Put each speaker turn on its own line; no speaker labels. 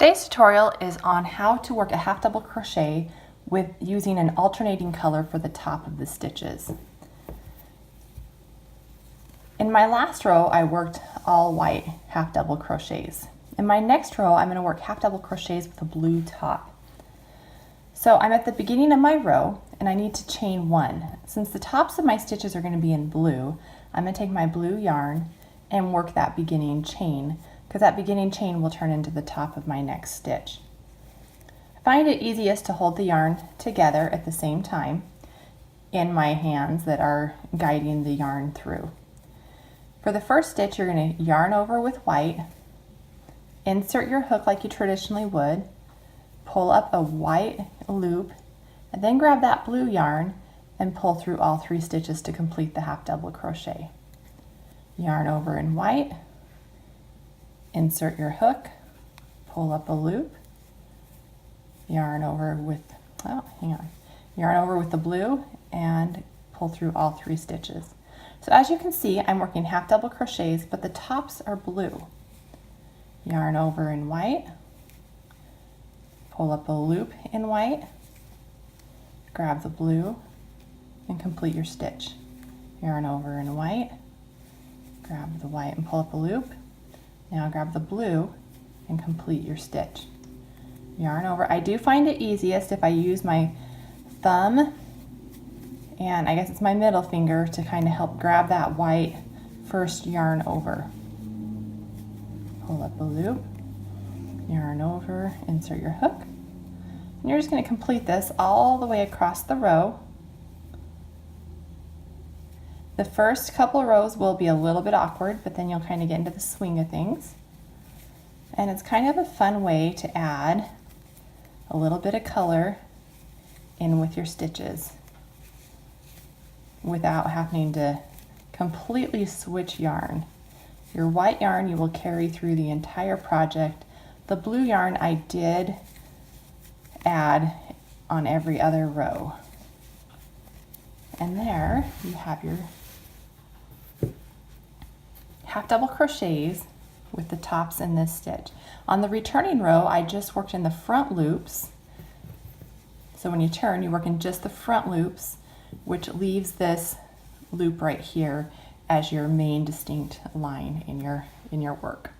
Today's tutorial is on how to work a half double crochet with using an alternating color for the top of the stitches. In my last row, I worked all white half double crochets. In my next row, I'm going to work half double crochets with a blue top. So I'm at the beginning of my row and I need to chain one. Since the tops of my stitches are going to be in blue, I'm going to take my blue yarn and work that beginning chain, because that beginning chain will turn into the top of my next stitch. I find it easiest to hold the yarn together at the same time in my hands that are guiding the yarn through. For the first stitch, you're going to yarn over with white, insert your hook like you traditionally would, pull up a white loop, and then grab that blue yarn and pull through all 3 stitches to complete the half double crochet. Yarn over in white, insert your hook, pull up a loop, yarn over with, yarn over with the blue and pull through all 3 stitches. So as you can see, I'm working half double crochets, but the tops are blue. Yarn over in white, pull up a loop in white, grab the blue and complete your stitch. Yarn over in white, grab the white and pull up a loop. Now grab the blue and complete your stitch. Yarn over. I do find it easiest if I use my thumb and I guess it's my middle finger to kind of help grab that white first. Yarn over. Pull up a loop, yarn over, insert your hook. And you're just going to complete this all the way across the row. The first couple rows will be a little bit awkward, but then you'll kind of get into the swing of things. And it's kind of a fun way to add a little bit of color in with your stitches without having to completely switch yarn. Your white yarn you will carry through the entire project. The blue yarn I did add on every other row. And there you have your half double crochets with the tops in this stitch. On the returning row, I just worked in the front loops. So when you turn, you work in just the front loops, which leaves this loop right here as your main distinct line in your work.